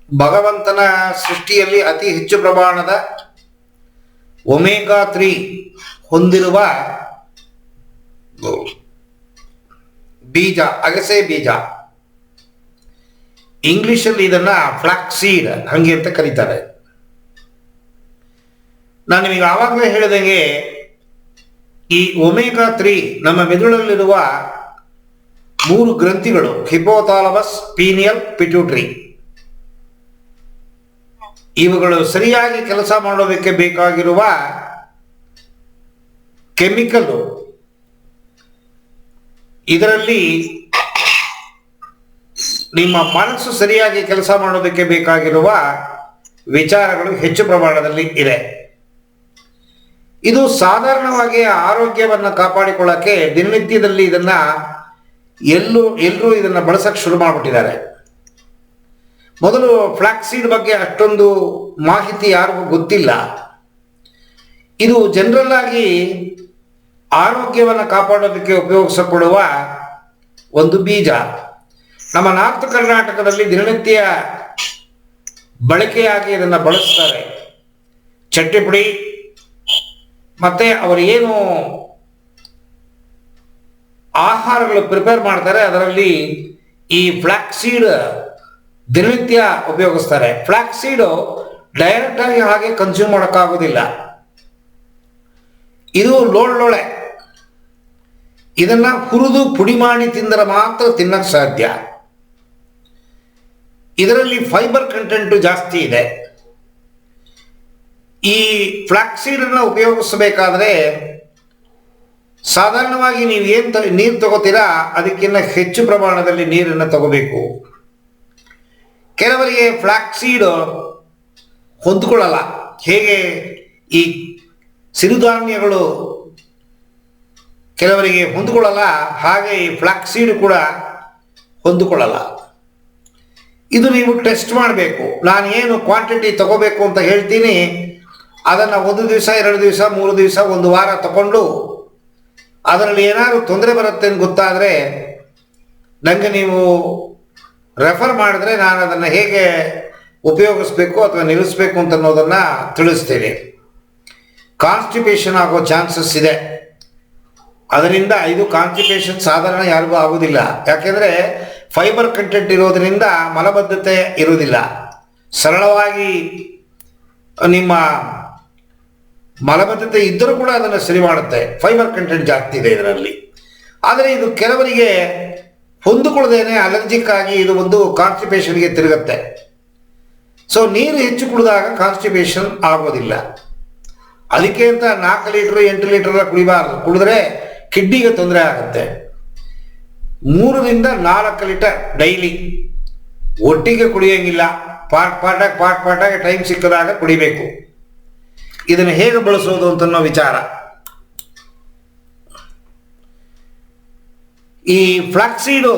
ಭಗವಂತನ ಸೃಷ್ಟಿಯಲ್ಲಿ ಅತಿ ಹೆಚ್ಚು ಪ್ರಮಾಣದ ಒಮೆಗಾ 3 ಹೊಂದಿರುವ ಬೀಜ, ಅಗಸೆ ಬೀಜ. ಇಂಗ್ಲಿಷಲ್ಲಿ ಇದನ್ನ ಫ್ಲಾಕ್ಸೀಡ್ ಹಂಗೆ ಅಂತ ಕರೀತಾರೆ. ನಾನು ನಿಮಗೆ ಆವಾಗಲೇ ಹೇಳಿದಂಗೆ ಈ ಒಮೆಗಾ 3 ನಮ್ಮ ಮೆದುಳಲ್ಲಿರುವ 3 ಗ್ರಂಥಿಗಳು, ಹಿಪೋಥಾಲಮಸ್, ಪೀನಿಯಲ್, ಪಿಟ್ಯೂಟರಿ, ಇವುಗಳು ಸರಿಯಾಗಿ ಕೆಲಸ ಮಾಡೋದಕ್ಕೆ ಬೇಕಾಗಿರುವ ಕೆಮಿಕಲ್ ಇದರಲ್ಲಿ ನಿಮ್ಮ ಮನಸ್ಸು ಸರಿಯಾಗಿ ಕೆಲಸ ಮಾಡೋದಕ್ಕೆ ಬೇಕಾಗಿರುವ ವಿಚಾರಗಳು ಹೆಚ್ಚು ಪ್ರಮಾಣದಲ್ಲಿ ಇದೆ. ಇದು ಸಾಧಾರಣವಾಗಿ ಆರೋಗ್ಯವನ್ನು ಕಾಪಾಡಿಕೊಳ್ಳಕ್ಕೆ ದಿನನಿತ್ಯದಲ್ಲಿ ಇದನ್ನ ಎಲ್ಲರೂ ಇದನ್ನ ಬಳಸಕ್ಕೆ ಶುರು ಮಾಡಿಬಿಟ್ಟಿದ್ದಾರೆ. ಮೊದಲು ಫ್ಲಾಕ್ಸೀಡ್ ಬಗ್ಗೆ ಅಷ್ಟೊಂದು ಮಾಹಿತಿ ಯಾರಿಗೂ ಗೊತ್ತಿಲ್ಲ. ಇದು ಜನರಲ್ ಆಗಿ ಆರೋಗ್ಯವನ್ನು ಕಾಪಾಡೋದಕ್ಕೆ ಉಪಯೋಗಿಸಲ್ಪಡುವ ಒಂದು ಬೀಜ. ನಮ್ಮ ನಾರ್ತ್ ಕರ್ನಾಟಕದಲ್ಲಿ ದಿನನಿತ್ಯ ಬಳಕೆಯಾಗಿ ಇದನ್ನು ಬಳಸ್ತಾರೆ. ಚಟ್ನಿ ಪುಡಿ ಮತ್ತೆ ಅವರು ಏನು ಆಹಾರಗಳು ಪ್ರಿಪೇರ್ ಮಾಡ್ತಾರೆ ಅದರಲ್ಲಿ ಈ ಫ್ಲಾಕ್ಸೀಡ್ ದಿನನಿತ್ಯ ಉಪಯೋಗಿಸ್ತಾರೆ. ಫ್ಲಾಕ್ಸೀಡು ಡೈರೆಕ್ಟ್ ಆಗಿ ಹಾಗೆ ಕನ್ಸ್ಯೂಮ್ ಮಾಡೋಕ್ಕಾಗೋದಿಲ್ಲ. ಇದು ಲೋಳೆ, ಇದನ್ನ ಹುರಿದು ಪುಡಿ ಮಾಡಿ ತಿಂದರೆ ಮಾತ್ರ ತಿನ್ನಕ್ಕೆ ಸಾಧ್ಯ. ಇದರಲ್ಲಿ ಫೈಬರ್ ಕಂಟೆಂಟ್ ಜಾಸ್ತಿ ಇದೆ. ಈ ಫ್ಲಾಕ್ಸೀಡ್ ಅನ್ನು ಉಪಯೋಗಿಸಬೇಕಾದ್ರೆ ಸಾಧಾರಣವಾಗಿ ನೀವು ನೀರು ತಗೋತೀರಾ ಅದಕ್ಕಿಂತ ಹೆಚ್ಚು ಪ್ರಮಾಣದಲ್ಲಿ ನೀರನ್ನು ತಗೋಬೇಕು. ಕೆಲವರಿಗೆ ಫ್ಲಾಕ್ಸೀಡ್ ಹೊಂದ್ಕೊಳ್ಳಲ್ಲ. ಹೇಗೆ ಈ ಸಿರಿಧಾನ್ಯಗಳು ಕೆಲವರಿಗೆ ಹೊಂದ್ಕೊಳ್ಳಲ್ಲ, ಹಾಗೆ ಈ ಫ್ಲಾಕ್ಸೀಡ್ ಕೂಡ ಹೊಂದಿಕೊಳ್ಳಲ್ಲ. ಇದು ನೀವು ಟೆಸ್ಟ್ ಮಾಡಬೇಕು. ನಾನು ಏನು ಕ್ವಾಂಟಿಟಿ ತಗೋಬೇಕು ಅಂತ ಹೇಳ್ತೀನಿ ಅದನ್ನು 1 ದಿವಸ 2 ದಿವಸ 3 ದಿವಸ 1 ವಾರ ತಗೊಂಡು ಅದರಲ್ಲಿ ಏನಾದರೂ ತೊಂದರೆ ಬರುತ್ತೆ ಅಂತ ಗೊತ್ತಾದರೆ ನನಗೆ ನೀವು ರೆಫರ್ ಮಾಡಿದ್ರೆ ನಾನು ಅದನ್ನು ಹೇಗೆ ಉಪಯೋಗಿಸ್ಬೇಕು ಅಥವಾ ನಿಲ್ಲಿಸಬೇಕು ಅಂತ ಅನ್ನೋದನ್ನು ತಿಳಿಸ್ತೇನೆ. ಕಾನ್ಸ್ಟಿಪೇಷನ್ ಆಗೋ ಚಾನ್ಸಸ್ ಇದೆ. ಅದರಿಂದ ಇದು ಕಾನ್ಸ್ಟಿಪೇಷನ್ ಸಾಧಾರಣ ಯಾರಿಗೂ ಆಗೋದಿಲ್ಲ. ಯಾಕೆಂದರೆ ಫೈಬರ್ ಕಂಟೆಂಟ್ ಇರೋದರಿಂದ ಮಲಬದ್ಧತೆ ಇರುವುದಿಲ್ಲ. ಸರಳವಾಗಿ ನಿಮ್ಮ ಮಲಬದ್ಧತೆ ಇದ್ದರೂ ಕೂಡ ಅದನ್ನು ಸರಿ ಮಾಡುತ್ತೆ. ಫೈಬರ್ ಕಂಟೆಂಟ್ ಜಾಸ್ತಿ ಇದೆ ಇದರಲ್ಲಿ. ಆದರೆ ಇದು ಕೆಲವರಿಗೆ ಹೊಂದಿಕೊಳ್ಳದೇನೆ ಅಲರ್ಜಿಕ್ ಆಗಿ ಇದು ಒಂದು ಕಾನ್ಸ್ಟಿಪೇಷನ್ಗೆ ತಿರುಗುತ್ತೆ. ಸೊ ನೀರು ಹೆಚ್ಚು ಕುಡಿದಾಗ ಕಾನ್ಸ್ಟಿಪೇಷನ್ ಆಗೋದಿಲ್ಲ. ಅದಕ್ಕೆ ಅಂತ 4 ಲೀಟರ್ 8 ಲೀಟರ್ ಕುಡಿಬಾರ್ದು. ಕುಡಿದ್ರೆ ಕಿಡ್ನಿಗೆ ತೊಂದರೆ ಆಗುತ್ತೆ. 3 ರಿಂದ 4 ಲೀಟರ್ ಡೈಲಿ ಒಟ್ಟಿಗೆ ಕುಡಿಯೋಂಗಿಲ್ಲ. ಪಾಟಾಗಿ ಟೈಮ್ ಸಿಕ್ಕದಾಗ ಕುಡಿಬೇಕು. ಇದನ್ನು ಹೇಗೆ ಬಳಸೋದು ಅಂತನ್ನೋ ವಿಚಾರ. ಈ ಫ್ಲಾಕ್ಸೀಡು